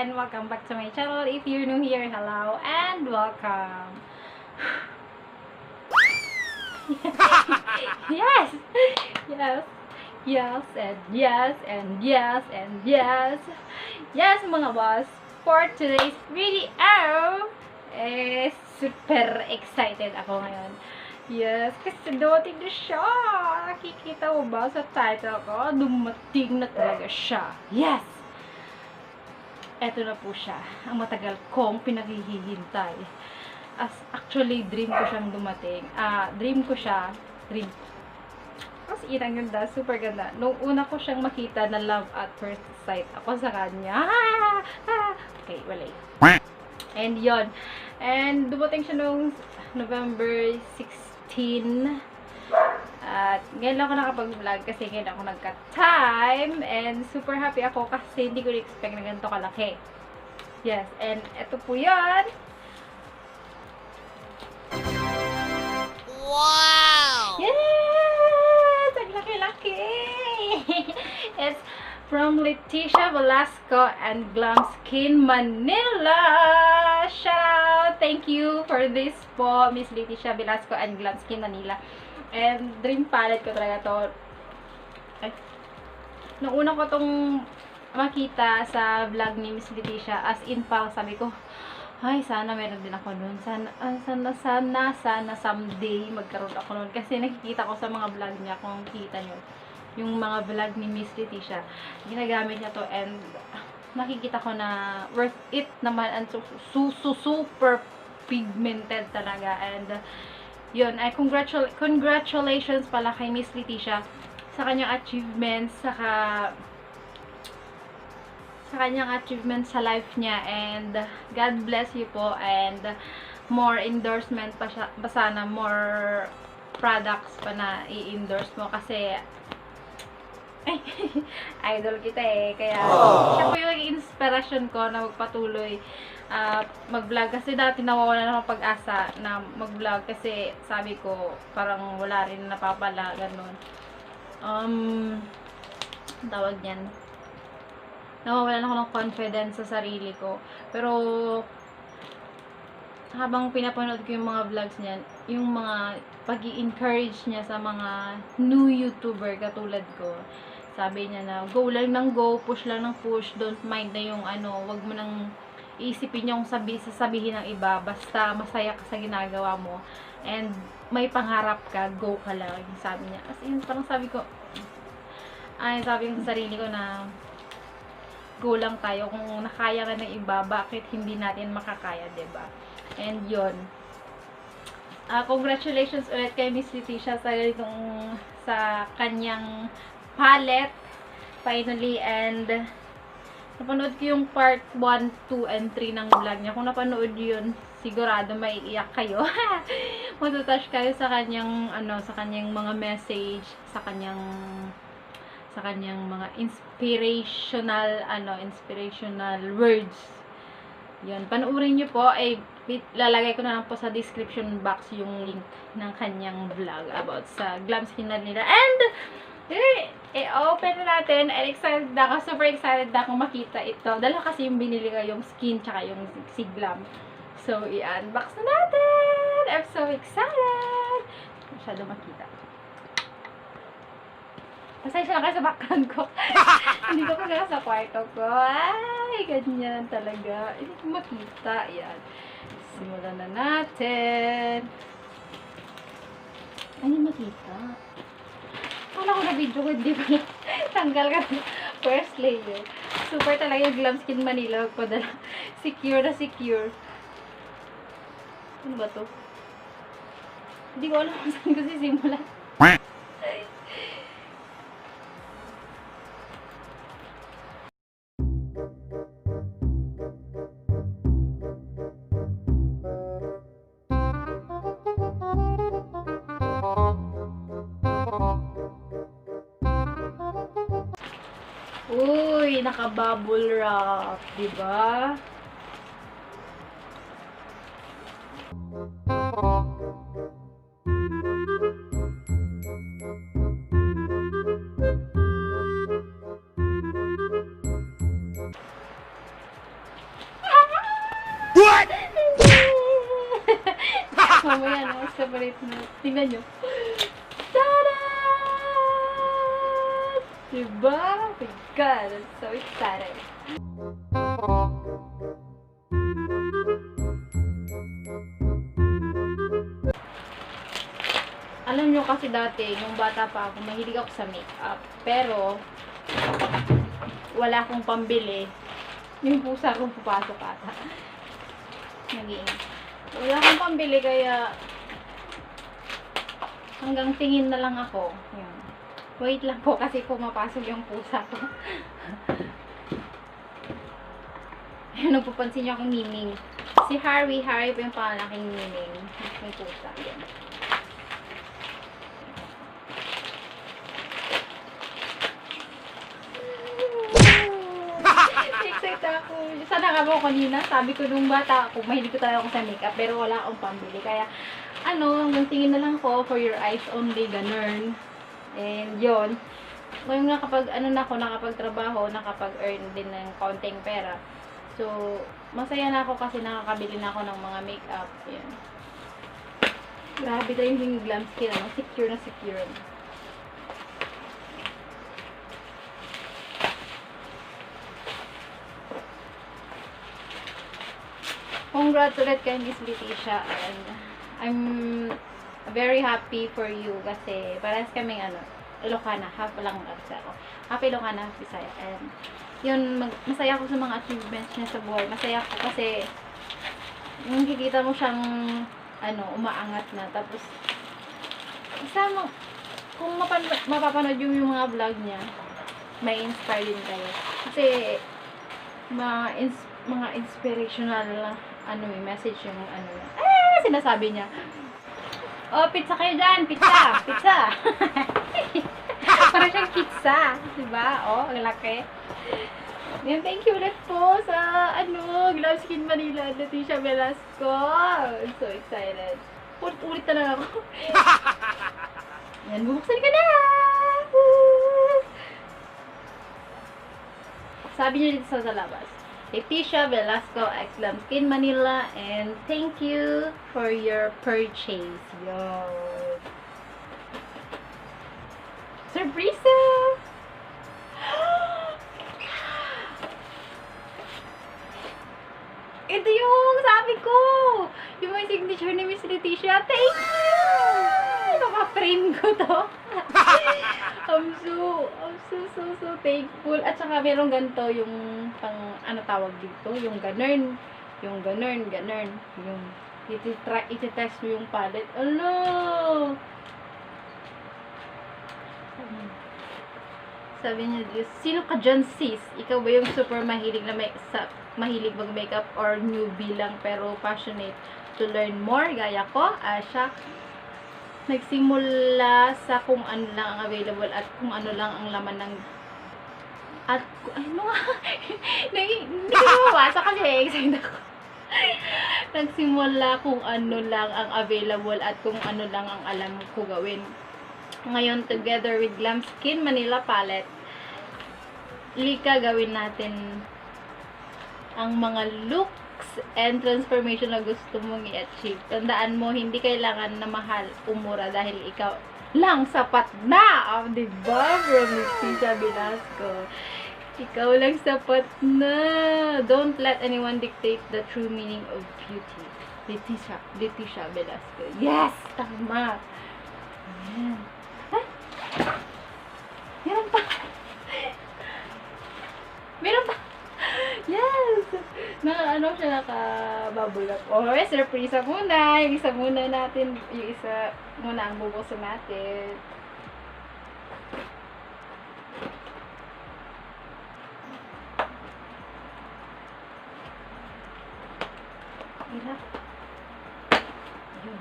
and welcome back to my channel. If you're new here, hello and welcome. Yes, yes, yes, and yes, and yes, and yes. Yes, mga boss, for today's video, super excited ako ngayon. Yes, kasi dumating na siya. Nakikita mo ba sa title ko? Dumating na talaga siya. Yes! Eto na po siya. Ang matagal kong pinaghihintay. Actually, dream ko siyang dumating. Dream ko siya. Dream. Kasi ang ganda. Super ganda. Nung una ko siyang makita na love at first sight ako sa kanya. Okay, walay. And yon. And dumating siya nung November 16. At ngayon lang ako nakapag-vlog kasi ngayon ako nagka-time. And super happy ako kasi hindi ko na-expect na ganito kalaki. Yes, and eto po yan. Wow! Yes! Ang laki-laki! It's from LetiSha Velasco and Glamskinmanila. Shout out! Thank you for this po, Miss LetiSha Velasco and Glamskinmanila. And dream palette ko talaga to. Ay. Nung una ko tong makita sa vlog ni Miss LetiSha, as in pa, sabi ko, ay, sana meron din ako nun. Sana someday magkaroon ako nun. Kasi nakikita ko sa mga vlog niya, kung kita nyo, yung mga vlog ni Miss LetiSha, ginagamit niya to and nakikita ko na worth it naman and super pigmented talaga. And yun, ay congratulations pala kay Miss LetiSha sa kanyang achievements, sa kanyang achievements sa life niya, and God bless you po, and more endorsement pa siya, sana more products pa na i-endorse mo kasi ay, idol kita eh, kaya siya po yung inspiration ko na magpatuloy mag-vlog kasi dati nawawala na ako pag-asa na mag-vlog kasi sabi ko parang wala rin napapala ganun. Tawag niyan, nawawalan ako ng confidence sa sarili ko. Pero habang pinapanood ko yung mga vlogs niya, yung mga pag-i-encourage niya sa mga new YouTuber katulad ko, sabi niya na go lang ng go, push lang ng push, don't mind na yung wag mo nang iisipin yung sasabihin ng iba, basta masaya ka sa ginagawa mo and may pangarap ka, go ka lang, sabi niya. As in, parang sabi ko sa sarili ko na go lang tayo, kung nakaya ka ng iba, bakit hindi natin makakaya, diba? And yun, congratulations ulit kay Miss LetiSha sa kanyang palette finally. And napanood ko yung part 1, 2, and 3 ng vlog niya. Kung napanood yun, sigurado maiiyak kayo. Matutouch kayo sa kanyang sa kanyang mga message, sa kanyang mga inspirational words. Yun, panoorin niyo po. Lalagay ko na lang po sa description box yung link ng kanyang vlog about sa Glamskinmanila. And open na natin. And excited na ako. Super excited na akong makita ito. Dalawa kasi yung binili ko, yung skin tsaka yung si Glam. So, i-unbox na natin. I'm so excited. Masyado makita. Pasensya na kayo sa background ko. Hindi ko kagaya sa kwarto ko. Ay, ganyan talaga. Hindi ko makita. Yan. Simulan na natin. Ay, hindi makita. Kala ko na video ko, hindi ba? Tanggal ka na. First layer. Super talaga yung Glamskinmanila. Padala. Secure na secure. Ano ba to? Hindi ko alam kung saan ko sisimulan. Uy, naka-bubble wrap, diba? Mamaya na, separate na. Tingnan nyo. Tada! Diba? Oh my God, I'm so excited. Alam nyo kasi dati, nung bata pa ako, mahilig ako sa makeup. Pero, wala akong pambili. Yung pusa kong pupasok ata. Wala akong pambili, kaya hanggang tingin na lang ako. Yan. Wait lang po kasi pumapasok yung pusa ko. Ayun, nagpapansin niyo akong Miming. Si Harry po yung pangalaking Miming. May pusa. Yan. Excited ako. Sana nga ako kanina. Sabi ko nung bata ako, mahilig ko talaga ako sa makeup, pero wala akong pambili. Kaya, hanggang tingin na lang ko, for your eyes only, ganun. And, yun. Ngayon nga kapag, nakapagtrabaho, nakapag-earn din ng konting pera. So, masaya na ako kasi nakakabili na ako ng mga makeup. Yan. Grabe tayo yung glam skin, secure na secure. Congratulate kay Miss LetiSha, and I'm very happy for you kasi parehas kaming Ilocana, half lang kasi ako. Half Ilocana, half Bisaya. And yun, masaya ako sa mga achievements niya sa buhay. Masaya ako kasi yung kikita mo siyang umaangat na. Tapos kung mapapanood yung mga vlog niya, may inspire din kayo. Kasi mga inspirational message yung sinasabi niya. Oh, pizza kayo dyan! Pizza! Pizza! Parang siyang pizza. Diba? Oh, ang laki. Yan, thank you ulit po sa Glamskinmanila, LetiSha Velasco. I'm so excited. Ulit na lang ako. Yan, bubuksan ka na! Sabi niyo dito sa labas. LetiSha Velasco x Glamskinmanila, and thank you for your purchase. Yo. Surprise! Ito yung sabi ko! Yung may signature ni Miss LetiSha. Thank you! Naka-frame ko to. I'm so thankful. At saka meron ganito yung tawag dito, yung ganun. Yung iti-test mo yung palette. Sabi niya, sino ka dyan, sis? Ikaw ba yung super mahilig mahilig mag-makeup or newbie lang pero passionate to learn more? Gaya ko, siya nagsimula sa kung ano lang ang available at kung ano lang ang laman ng hindi ko mabasa kasi excited ako. Nagsimula kung ano lang ang available at kung ano lang ang alam ko gawin. Ngayon, together with Glamskinmanila palette, lika gawin natin ang mga looks and transformation na gusto mong i-achieve. Tandaan mo, hindi kailangan na mahal, umura dahil ikaw lang sapat na. Diba? From LetiSha Velasco. Ikaw lang sapat na. Don't let anyone dictate the true meaning of beauty. LetiSha Velasco. Yes! Tama! Ayan. Ay! Meron pa! Meron pa! Yes! Siya nakabubble up. Oh, surprise muna. Yung isa muna natin. Yung isa muna ang bubuksan natin. Mira. Yun.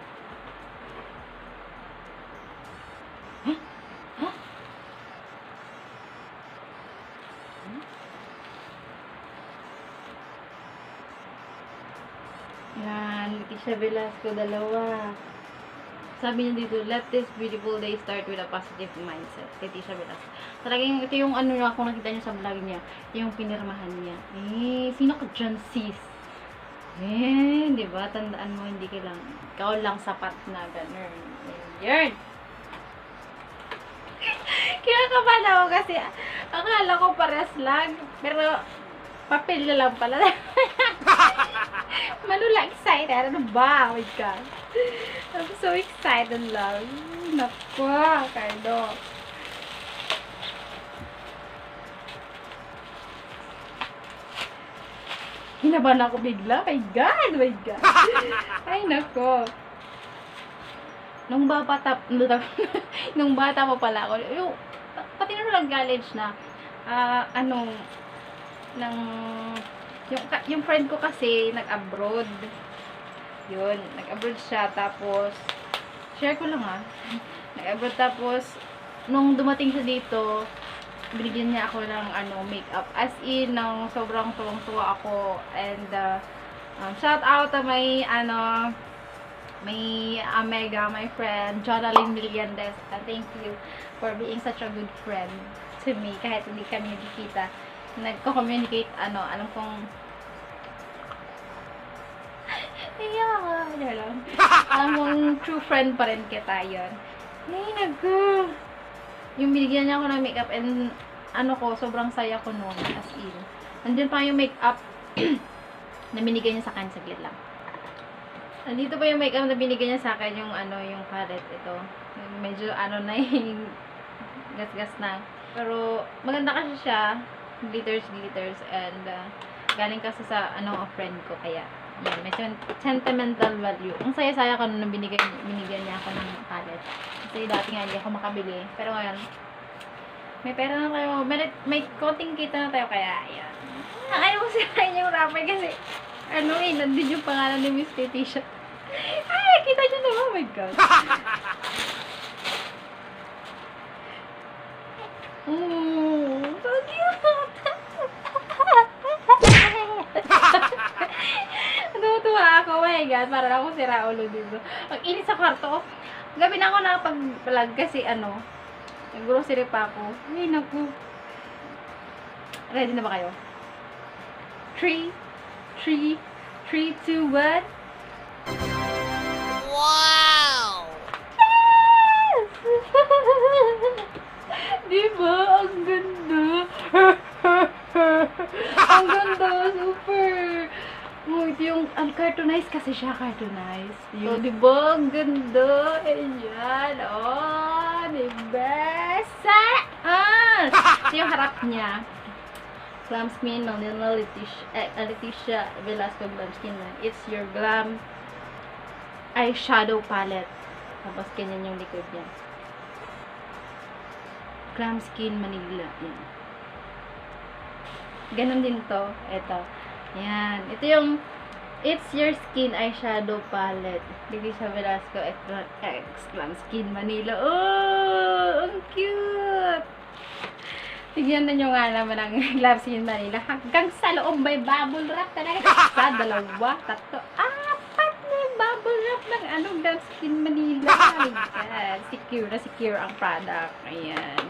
Yan, LetiSha Velasco, dalawa. Sabi niya dito, let this beautiful day start with a positive mindset. LetiSha Velasco. Talagang ito yung kung nakita niyo sa vlog niya, ito yung pinirmahan niya. Sino ka dyan, sis? Eh, di ba? Tandaan mo, hindi ka lang, ikaw lang sapat na ganun. Yun. Kinakabahan ako kasi, akala ko parehas lang, pero, papel na lang pala. Manula, excited. Ano ba? Oh my God. I'm so excited lang. Naku, Cardo. Hinabahan ako bigla. My God, my God. Ay, nako. Nung bata pa pala ako, yung, pati na lang college na, yung friend ko kasi, nag-abroad. Yun, nag-abroad siya, tapos, share ko lang nag-abroad, tapos, nung dumating siya dito, binigyan niya ako ng makeup, as in ng sobrang tuwang-tuwa ako. And shout out to my Mega, my friend Lodylicious Valiente. Thank you for being such a good friend to me kahit hindi kami nagkikita. Nagko-communicate alam kong alam mong true friend pa rin kita yun. Yung binigyan niya ako ng makeup and sobrang saya ko noon, as in. Nandiyan pa yung makeup na binigyan niya sa akin, saglit lang. Nandito pa yung makeup na binigyan niya sa akin, yung yung palette ito. Medyo na yung gas-gas na. Pero maganda kasi siya, glitters and galing kasi sa friend ko, kaya yan, may sentimental value. Ang saya-saya ko nung binigyan niya ako ng palette. Kasi dati nga hindi ako makabili. Pero ngayon, may pera na tayo. May konting kita na tayo. Kaya, ayan. Ayaw ko sirain yung wrapper kasi, nandun yung pangalan ni Miss LetiSha. Ay, kita nyo na. Oh my God. So cute. Natutuwa ako. Oh my God. Para ako si Raulo dito. Ang init sa kwarto. Gabi na ako nakapag-vlog kasi nag-grocery pa ako. Ay, naku. Ready na ba kayo? 3, 2, 1. Wow! Yes! Diba? Ang ganda. Ang ganda. Super. Ito yung, cartoonized kasi siya, cartoonized. Yung, diba? Ang ganda. Ayan. Oh, diba? Saan? Ito yung harap niya. Glamskinmanila, LetiSha Velasco and Glamskinmanila. It's your glam eyeshadow palette. Tapos ganyan yung likod niya. Glamskinmanila. Yan. Ganon din to. Ito. Yan. Ito yung It's Your Skin Eyeshadow Palette. LetiSha Velasco x Glamskinmanila. Oh! Ang cute! Tignan na nyo nga naman ang Glamskinmanila. Hanggang sa loob may bubble wrap talaga. Sa 2, 3, 4 na yung bubble wrap ng Glamskinmanila. Ayan. Secure na secure ang product. Ayan.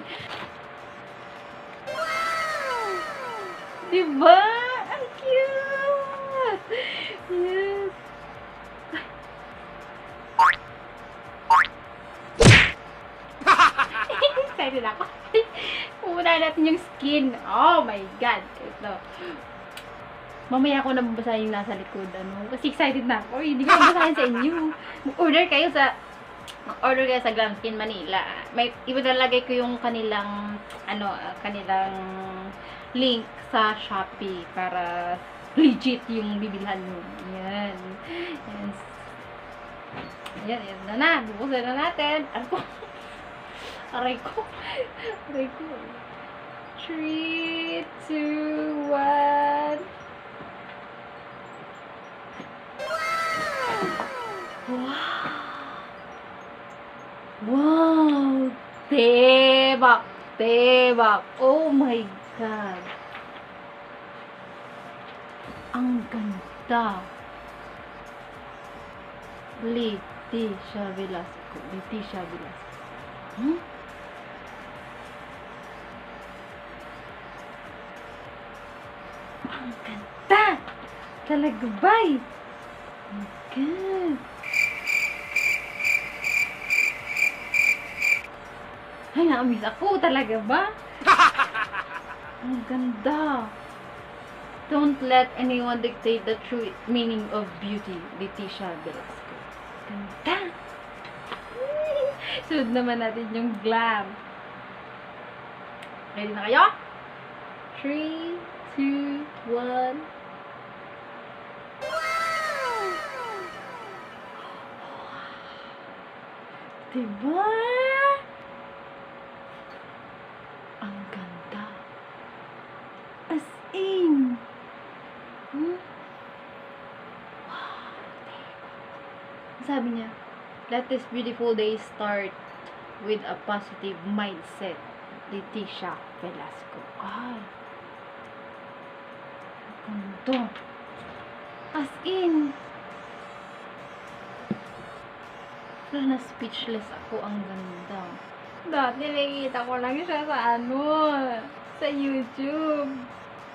Wow! Diba? Ang cute! Yes. Excited ako. Pupunan natin yung skin. Oh my God. Ito. Mamaya ako nababasahin yung nasa likod. Kasi excited na ako. Hindi ko nababasahin sa inyo. Mag-order kayo sa Glamskinmanila. May ilalagay ko yung kanilang link sa Shopee para legit yung bibilhan mo. Yan. Yan. Yan na. Bukusan na natin. Aray ko. 3, 2, 1. Wow! Tebak! Oh my God! Ang ganda! LetiSha Velasco. Ang ganda! Talaga ba? Good. Ay, na-amaze ako. Talaga ba? Ang ganda. Don't let anyone dictate the true meaning of beauty. LetiSha Velasco. Ganda. Sunod naman natin yung glam. Ready na kayo? 3, 2, 1. Diba? Ang ganda. As in. Wow. Sabi niya, let this beautiful day start with a positive mindset. LetiSha Velasco. Ay. Ang ganda. As in. Na speechless ako. Ang ganda. Dati nakikita ko lang siya sa sa YouTube.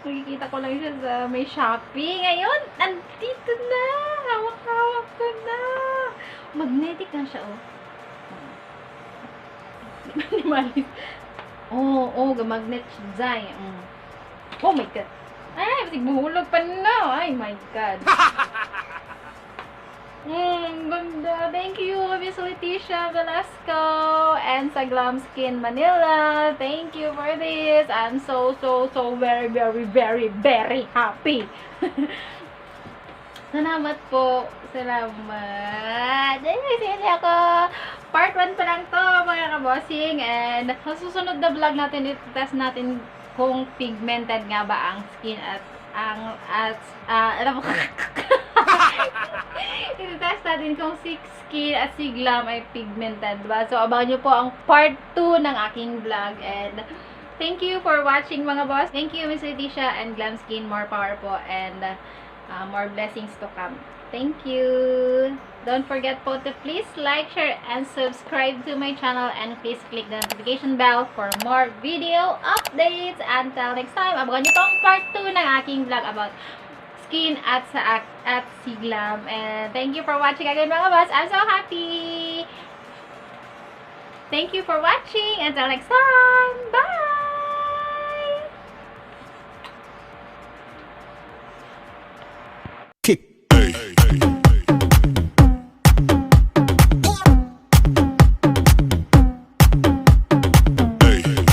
Nakikita ko lang siya sa may Shopee. Ngayon, andito na. Hawak-hawak ko na. Magnetic na siya, oh. Minimalist. Magnet siya. Oh my God. Ay, basig mahulog pa na. Ay my God. Ganda. Thank you, Miss LetiSha Velasco and sa Glamskinmanila. Thank you for this. I'm so very, very, very, very happy. Salamat po. Salamat. Ay, kasi ako. Part 1 pa lang to, mga kabossing. And sa susunod na vlog natin, i-test natin kung pigmented nga ba ang skin at i-test natin kung si skin at si glam ay pigmented, diba? So, abangan nyo po ang part 2 ng aking vlog. And thank you for watching, mga boss. Thank you, Miss LetiSha and Glamskin. More power po and more blessings to come. Thank you. Don't forget po to please like, share, and subscribe to my channel. And please click the notification bell for more video updates. Until next time, abangan nyo po ang part 2 ng aking vlog about skin at si glam. And thank you for watching again, mga boss. I'm so happy. Thank you for watching. Until next time. Bye!